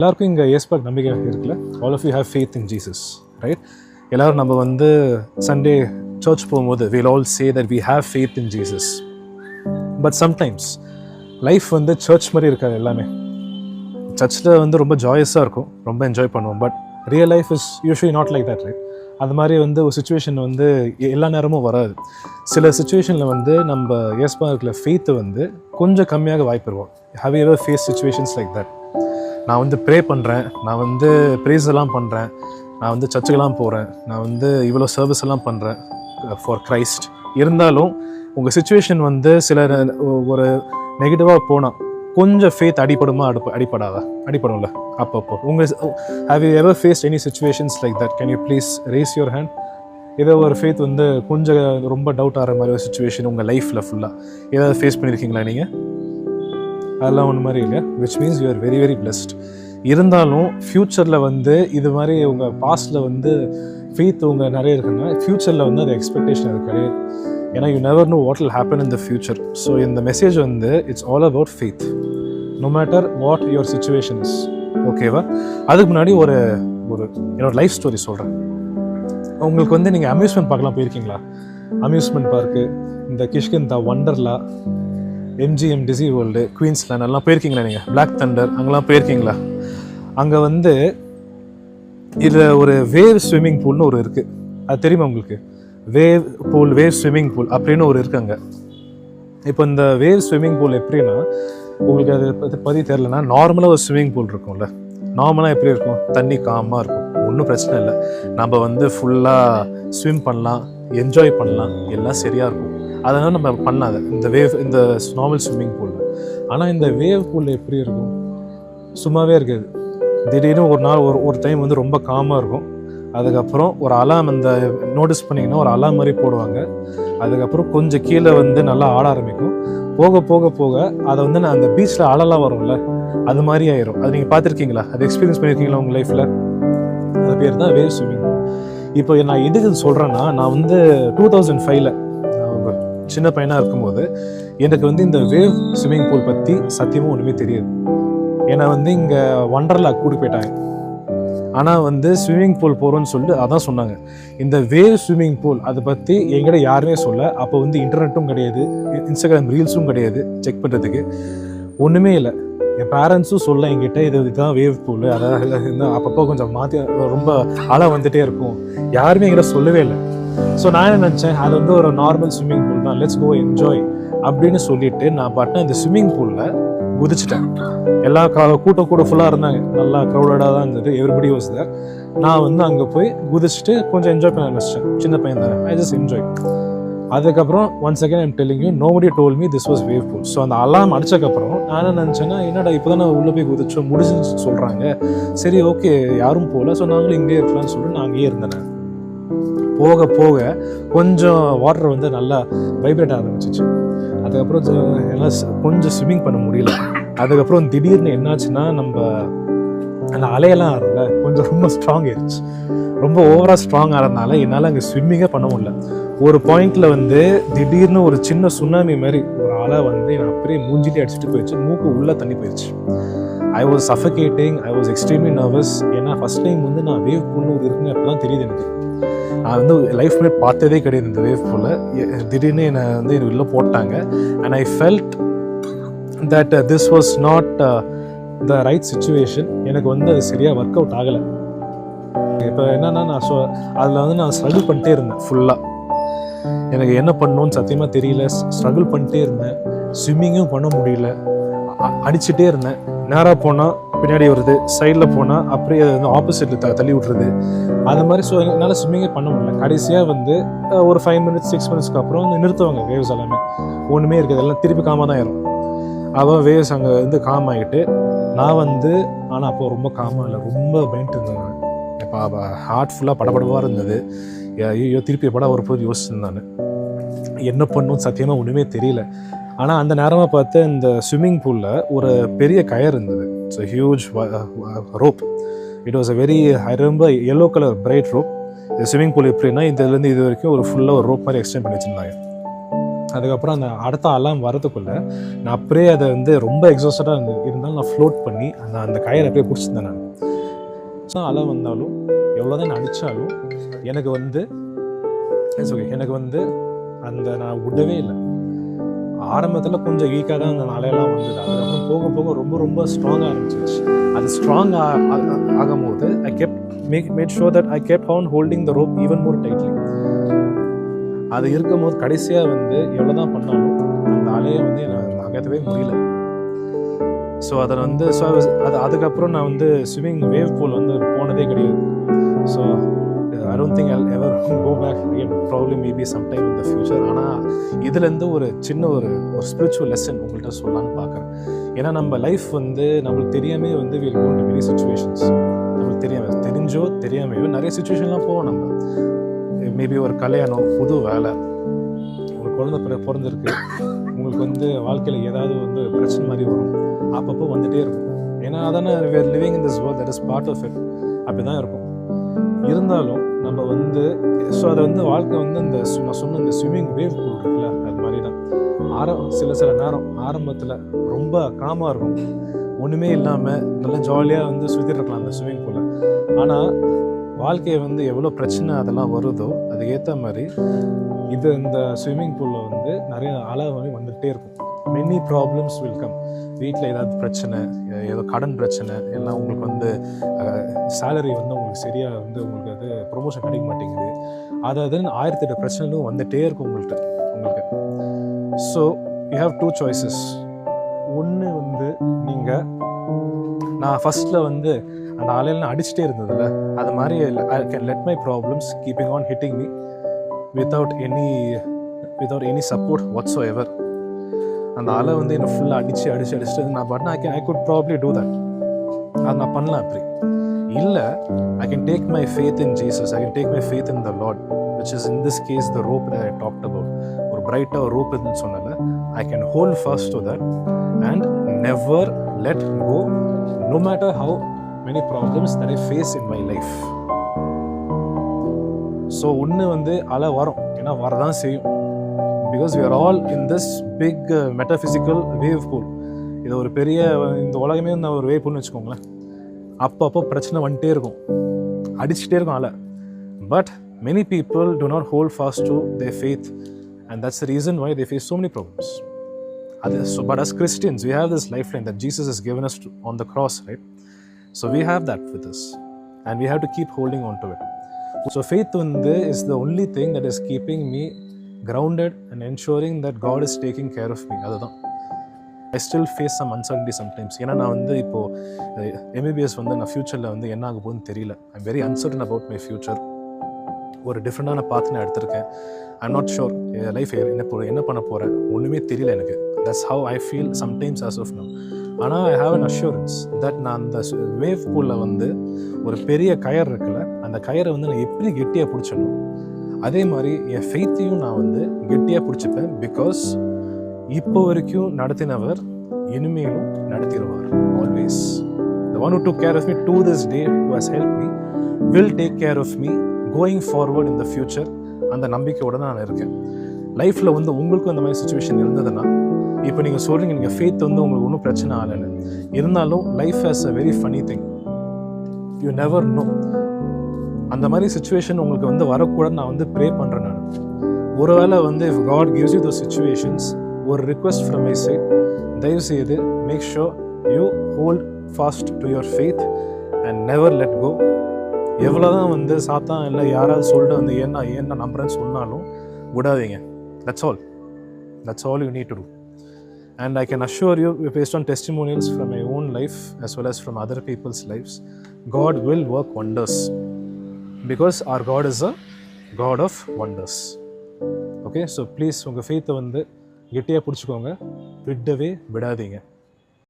எல்லாருக்கும் இங்கே ஏஸ்பாக் நம்பிக்கை இருக்குல்ல. All of you have faith in Jesus, right? எல்லோரும் நம்ம வந்து சண்டே சர்ச் போகும்போது will all say that we have faith in Jesus. But sometimes life வந்து சர்ச் மாதிரி இருக்காது. எல்லாமே சர்ச்சில் வந்து ரொம்ப ஜாயஸாக இருக்கும், ரொம்ப என்ஜாய் பண்ணுவோம். But real life is usually not like that, right? அது மாதிரி வந்து ஒரு சுச்சுவேஷன் வந்து எல்லா நேரமும் வராது. சில சுச்சுவேஷனில் வந்து நம்ம ஏஸ்பாக்கில் ஃபெய்த்து வந்து கொஞ்சம் கம்மியாக வாய்ப்பு இருக்கும். Have you ever face situations like that? நான் வந்து ப்ரே பண்ணுறேன், நான் வந்து ப்ரேஸ் எல்லாம் பண்ணுறேன், நான் வந்து சர்ச்சுக்கெல்லாம் போகிறேன், நான் வந்து இவ்வளோ சர்வீஸ் எல்லாம் பண்ணுறேன் ஃபார் கிரைஸ்ட். இருந்தாலும் உங்கள் சுச்சுவேஷன் வந்து சில ஒரு நெகட்டிவாக போனால் கொஞ்சம் ஃபேத் அடிப்படும்ல அப்பப்போ. Have you ever faced any situations like that? Can you please raise your hand? ஏதோ ஒரு ஃபேத் வந்து கொஞ்சம் ரொம்ப டவுட் ஆகிற மாதிரி ஒரு சுச்சுவேஷன் உங்கள் லைஃப்பில் ஃபுல்லாக ஏதாவது ஃபேஸ் பண்ணியிருக்கீங்களா நீங்கள்? அதெல்லாம் ஒன்று மாதிரி இல்லை, which means you are very very blessed. இருந்தாலும் ஃப்யூச்சரில் வந்து இது மாதிரி உங்கள் பாஸ்டில் வந்து ஃபெய்த் உங்கள் நிறைய இருக்குன்னா ஃப்யூச்சரில் வந்து அது எக்ஸ்பெக்டேஷன் அது கிடையாது. ஏன்னா you never know what will happen in the future. So இந்த மெசேஜ் வந்து it's all about faith, no matter what your situation is. ஓகேவா? அதுக்கு முன்னாடி ஒரு என்னோட லைஃப் ஸ்டோரி சொல்கிறேன். உங்களுக்கு வந்து நீங்கள் அம்யூஸ்மெண்ட் பார்க்கலாம் போயிருக்கீங்களா? அம்யூஸ்மெண்ட் பார்க்கு, இந்த Kishkinda, Wonderla, MGM, DC world, Queensland எல்லாம் போயிருக்கீங்களா நீங்கள்? பிளாக் தண்டர் அங்கெல்லாம் போயிருக்கீங்களா? அங்கே வந்து இதில் ஒரு வேவ் ஸ்விம்மிங் பூல்னு ஒரு இருக்குது. அது தெரியுமா உங்களுக்கு? வேவ் ஸ்விம்மிங் பூல் அப்படின்னு ஒரு இருக்குது அங்கே. இப்போ இந்த வேவ் ஸ்விம்மிங் பூல் எப்படின்னா, உங்களுக்கு அது பற்றி தெரிலனா, நார்மலாக ஒரு ஸ்விம்மிங் பூல் இருக்கும்ல, நார்மலாக எப்படி இருக்கும்? தண்ணி காமாக இருக்கும், ஒன்றும் பிரச்சனை இல்லை, நம்ம வந்து ஃபுல்லாக ஸ்விம் பண்ணலாம், என்ஜாய் பண்ணலாம், எல்லாம் சரியாக இருக்கும். அதனால் நம்ம பண்ணாது இந்த நார்மல் ஸ்விம்மிங் பூலில். ஆனால் இந்த வேவ் பூலில் எப்படி இருக்கும்? சும்மாவே இருக்காது. திடீர்னு ஒரு நாள் ஒரு டைம் வந்து ரொம்ப காமாக இருக்கும். அதுக்கப்புறம் ஒரு அலாம், அந்த நோட்டீஸ் பண்ணிங்கன்னா ஒரு அலாம் மாதிரி போடுவாங்க. அதுக்கப்புறம் கொஞ்சம் கீழே வந்து நல்லா ஆட ஆரம்பிக்கும். போக போக போக அதை வந்து நான் அந்த பீச்சில் அலலாம் வரும்ல, அது மாதிரி ஆயிரும். அது நீங்கள் பார்த்துருக்கீங்களா? அது எக்ஸ்பீரியன்ஸ் பண்ணியிருக்கீங்களா உங்கள் லைஃப்பில்? அது பேர் தான் வேவ் ஸ்விம்மிங் பூல். இப்போ நான் எதுக்கு சொல்கிறேன்னா, நான் வந்து 2005 சின்ன பையனாக இருக்கும்போது எனக்கு வந்து இந்த வேவ் ஸ்விம்மிங் பூல் பற்றி சத்தியமாக ஒன்றுமே தெரியாது. ஏன்னா வந்து இங்கே வண்டர்லா கூட்டு போயிட்டாங்க. ஆனால் வந்து ஸ்விம்மிங் பூல் போகிறோன்னு சொல்லிட்டு அதான் சொன்னாங்க. இந்த வேவ் ஸ்விம்மிங் பூல் அதை பற்றி என்கிட்ட யாருமே சொல்ல. அப்போ வந்து இன்டர்நெட்டும் கிடையாது, இன்ஸ்டாகிராம் ரீல்ஸும் கிடையாது செக் பண்ணுறதுக்கு, ஒன்றுமே இல்லை. என் பேரண்ட்ஸும் சொல்ல என்கிட்ட இதுதான் வேவ் பூல், அதாவது அப்பப்போ கொஞ்சம் மாற்றி ரொம்ப அலை வந்துகிட்டே இருக்கும். யாருமே என்கிட்ட சொல்லவே இல்லை. ஸோ நான் என்ன நினச்சேன், அது வந்து ஒரு நார்மல் ஸ்விம்மிங் பூல் தான், லெட்ஸ் கோ என்ஜாய் அப்படின்னு சொல்லிட்டு நான் பாட்டினா இந்த ஸ்விம்மிங் பூலில் குதிச்சிட்டேன். எல்லா கூட்டம் ஃபுல்லாக இருந்தாங்க, நல்லா க்ரௌடடாக தான் இருந்தது, எவ்ரிபடி வாஸ் தேர். நான் வந்து அங்கே போய் குதிச்சுட்டு கொஞ்சம் என்ஜாய் பண்ண நினச்சேன். சின்ன பையன் தானே, ஐ ஜஸ்ட் என்ஜாய். அதுக்கப்புறம் once again I'm telling you, nobody told me this was wave pool. So அந்த அலாம் அடிச்சக்கப்புறம் நான் என்ன நினச்சேன்னா, என்னடா இப்போ தான் நான் உள்ளே போய் குதிச்சோம், முடிச்சுன்னு சொல்கிறாங்க, சரி ஓகே யாரும் போகல, ஸோ நாங்களும் இங்கேயே இருக்கலாம்னு சொல்லிட்டு நான் அங்கேயே இருந்தேன். போக போக கொஞ்சம் வாட்டர் வந்து நல்லா வைப்ரேட் ஆரம்பிச்சிச்சு. அதுக்கப்புறம் எல்லாம் கொஞ்சம் ஸ்விம்மிங் பண்ண முடியல. அதுக்கப்புறம் திடீர்னு என்னாச்சுன்னா, நம்ம அந்த அலையெல்லாம் ஆறல கொஞ்சம் ரொம்ப ஸ்ட்ராங் ஆயிடுச்சு. ரொம்ப ஓவராக ஸ்ட்ராங் ஆகிறதுனால என்னால் அங்கே ஸ்விம்மிங்கே பண்ண முடியல. ஒரு பாயிண்டில் வந்து திடீர்னு ஒரு சின்ன சுனாமி மாதிரி ஒரு அலை வந்து என்னை அப்படியே மூஞ்சிலே அடிச்சுட்டு போயிடுச்சு. மூக்கு உள்ளே தண்ணி போயிடுச்சு. I was suffocating, I was extremely nervous. ஏன்னா ஃபஸ்ட் டைம் வந்து நான் வேவ் பூல்னு ஒரு இருக்குன்னு அப்போ தான் தெரியுது எனக்கு. நான் வந்து லைஃப்ல பார்த்ததே கிடையாது இந்த வேவ் பூலை. திடீர்னு என்னை வந்து உள்ளே போட்டாங்க. And I felt that this was not the right situation. எனக்கு வந்து அது சரியாக ஒர்க் அவுட் ஆகலை. இப்போ என்னன்னா, அதில் வந்து நான் ஸ்ட்ரகிள் பண்ணிட்டே இருந்தேன் ஃபுல்லாக. எனக்கு என்ன பண்ணணும்னு சத்தியமாக தெரியல. ஸ்ட்ரகிள் பண்ணிட்டே இருந்தேன், ஸ்விம்மிங்கும் பண்ண முடியல, அடிச்சுட்டே இருந்தேன். நேராக போனால் பின்னாடி வருது, சைடில் போனால் அப்படியே வந்து ஆப்போசிட்டில் தள்ளி விட்றது, அது மாதிரி. ஸோ என்னால் ஸ்விம்மிங்கே பண்ண முடியல. கடைசியாக வந்து ஒரு 5 மினிட்ஸ் 6 மினிட்ஸ்க்கு அப்புறம் வந்து நிறுத்துவாங்க வேவ்ஸ் எல்லாமே, ஒன்றுமே இருக்குது, எல்லாம் திருப்பி காமாக தான் ஏறும். அவன் வேவ்ஸ் அங்கே வந்து காம் ஆகிட்டு நான் வந்து, ஆனால் அப்போ ரொம்ப காமாக இல்லை, ரொம்ப பயந்துட்டு இருந்தேன் நான். இப்போ ஹார்ட் ஃபுல்லாக படபடவாக இருந்தது. ஐயோ திருப்பி படம் ஒரு போது யோசிச்சிருந்தானு என்ன பண்ணணும்னு சத்தியமாக ஒன்றுமே தெரியல. ஆனால் அந்த நேரமாக பார்த்து இந்த ஸ்விம்மிங் பூலில் ஒரு பெரிய கயர் இருந்தது. It's a huge rope. It was a very, I remember, yellow color bright rope. இந்த ஸ்விம்மிங் பூல் எப்படின்னா, இதுலேருந்து இது வரைக்கும் ஒரு ஃபுல்லாக ஒரு ரோப் மாதிரி எக்ஸ்டெண்ட் பண்ணி வச்சுருந்தாங்க. அதுக்கப்புறம் அந்த அடுத்த அலாம் வரதுக்குள்ளே நான் அப்படியே அதை வந்து ரொம்ப எக்ஸாஸ்டடாக இருந்தாலும் நான் ஃப்ளோட் பண்ணி அந்த கயிறை அப்படியே பிடிச்சிருந்தேன் நான். ஸோ அலை வந்தாலும் எவ்வளோ தான் நான் அடித்தாலும் எனக்கு வந்து எனக்கு வந்து நான் விடவே இல்லை. ஆரம்பத்தில் கொஞ்சம் வீக்காக தான் அந்த அலையெல்லாம் வந்தது. அதுக்கப்புறம் போக போக ரொம்ப ரொம்ப ஸ்ட்ராங்காக ஆரம்பிச்சிருச்சு. அது ஸ்ட்ராங் ஆகும் போது I made sure that I kept on holding the rope even more tightly. அது இருக்கும் போது கடைசியாக வந்து எவ்வளோ தான் பண்ணாலும் அந்த அலையை வந்து எனக்கு நகர்த்தவே முடியல. ஸோ அதில் வந்து அதுக்கப்புறம் நான் வந்து ஸ்விம்மிங் வேவ் பூல் வந்து போனதே கிடையாது. So I don't think I'll ever go back again, probably maybe sometime in the future. ஆனால் இதுலேருந்து ஒரு சின்ன ஒரு ஸ்பிரிச்சுவல் லெசன் உங்கள்கிட்ட சொல்லலான்னு பார்க்குறேன். ஏன்னா நம்ம லைஃப் வந்து நம்மளுக்கு தெரியாமே வந்து we'll go into many situations. நம்மளுக்கு தெரிஞ்சோ தெரியாமையோ நிறைய சுச்சுவேஷன்லாம் போவோம். நம்ம மேபி ஒரு கல்யாணம், புது வேலை, ஒரு குழந்தை பிறந்திருக்கு, உங்களுக்கு வந்து வாழ்க்கையில் ஏதாவது வந்து பிரச்சனை மாதிரி வரும், அப்பப்போ வந்துகிட்டே இருக்கும். ஏன்னா அதானே we are living in this world, that is part of it. அப்படி தான் இருக்கும். இருந்தாலும் நம்ம வந்து அதை வந்து வாழ்க்கை வந்து நான் சொன்ன இந்த ஸ்விம்மிங் வேவ் பூல் இருக்குல்ல, அது மாதிரி தான். சில நேரம் ஆரம்பத்தில் ரொம்ப காமாக இருக்கும், ஒன்றுமே இல்லாமல் நல்லா ஜாலியாக வந்து சுற்றிட்டு இருக்கலாம் அந்த ஸ்விம்மிங் பூலில். ஆனால் வாழ்க்கையை வந்து எவ்வளோ பிரச்சனை அதெல்லாம் வருதோ அதுக்கு ஏற்ற மாதிரி இந்த ஸ்விம்மிங் பூலில் வந்து நிறைய அலை வந்துகிட்டே இருக்கும். Many problems will come. வீட்டில் ஏதாவது பிரச்சனை, ஏதோ கடன் பிரச்சனை, எல்லாம் உங்களுக்கு வந்து சேலரி வந்து உங்களுக்கு சரியாக வந்து உங்களுக்கு அது ப்ரொமோஷன் கிடைக்க மாட்டேங்குது, அதுன்னு 1008 பிரச்சனைகளும் வந்துகிட்டே இருக்கும் உங்களுக்கு. So you have 2 choices. ஒன்று வந்து நீங்கள் நான் ஃபஸ்ட்டில் வந்து அந்த அலையெல்லாம் அடிச்சுட்டே இருந்ததில்ல, அது மாதிரி I can let my problems keeping on hitting me without any support whatsoever. அந்த அலை வந்து என்னை ஃபுல்லாக அடிச்சுட்டு நான் பாட்டு I could probably do that. அது நான் பண்ணலாம். அப்படி இல்லை, I can take my faith in Jesus, I can take my faith in the Lord, which is in this case the rope that I talked about. ஒரு பிரைட்டாக ஒரு rope இருக்குன்னு சொன்னால I can hold fast to that and never let go, no matter how many problems that I face in my life. So ஒன்று வந்து அலை வரும், ஏன்னா வரதான் செய்யும். Because we are all in this big metaphysical wave pool. இது ஒரு பெரிய, இந்த உலகமே வந்து ஒரு வேவ் பூல்னு வச்சுக்கோங்களேன். அப்பப்போ பிரச்சனை வந்துட்டே இருக்கும், அடிச்சுட்டே இருக்கும் அலை. But many people do not hold fast to their faith, and that's the reason why they face so many problems. But as Christians, we have this lifeline that Jesus has given us on the cross, right? So we have that with us, and we have to keep holding on to it. So faith is the only thing that is keeping me grounded and ensuring that God is taking care of me. அதுதான். I still face some uncertainty sometimes. ஏன்னா நான் வந்து இப்போது MBBS வந்து நான் ஃப்யூச்சரில் வந்து என்ன ஆக போகுதுன்னு தெரியல. I'm very uncertain about my future. ஒரு டிஃப்ரெண்டான பாத் நான் எடுத்திருக்கேன். I'm not sure லைஃப் என்ன பண்ண போகிறேன், ஒன்றுமே தெரியல எனக்கு. That's how I feel sometimes as of now. ஆனால் I have an assurance that நான் அந்த வேவ் பூலில் வந்து ஒரு பெரிய கயர் இருக்குல்ல, அந்த கயரை வந்து நான் எப்படி கெட்டியாக பிடிச்சணும், அதே மாதிரி என் ஃபெய்த்தையும் நான் வந்து கெட்டியாக பிடிச்சிப்பேன். பிகாஸ் இப்போ வரைக்கும் நடத்தினவர் இனிமேலும் நடத்திடுவார். Always the one who took care of me to this day, who has helped me, will take care of me going forward in the future. அந்த நம்பிக்கையோடு தான் நான் இருக்கேன். லைஃப்பில் வந்து உங்களுக்கும் அந்த மாதிரி சுச்சுவேஷன் இருந்ததுன்னா, இப்போ நீங்கள் சொல்கிறீங்க நீங்கள் ஃபெய்த் வந்து உங்களுக்கு ஒன்றும் பிரச்சனை ஆகலைன்னு, இருந்தாலும் life has a very funny thing. You never no. அந்த மாதிரி சுச்சுவேஷன் உங்களுக்கு வந்து வரக்கூடாது நான் வந்து ப்ரே பண்ணுறேன். நான் ஒருவேளை வந்து if God gives you those situations, ஒரு ரிக்வெஸ்ட் ஃப்ரம் மை சைட், தயவு செய்து make sure you hold fast to your faith and never let go. எவ்வளோதான் வந்து சாத்தான் இல்லை யாராவது சொல்லிட்டு வந்து என்ன நம்புறேன்னு சொன்னாலும் விடாதீங்க. That's all you need to do. And I can assure you, based on testimonials from my own life as well as from other people's lives, God will work wonders. Because our God is a God of wonders. Okay, so please உங்கள் ஃபெய்த்தை வந்து கெட்டியாக பிடிச்சிக்கோங்க, விடவே விடாதீங்க.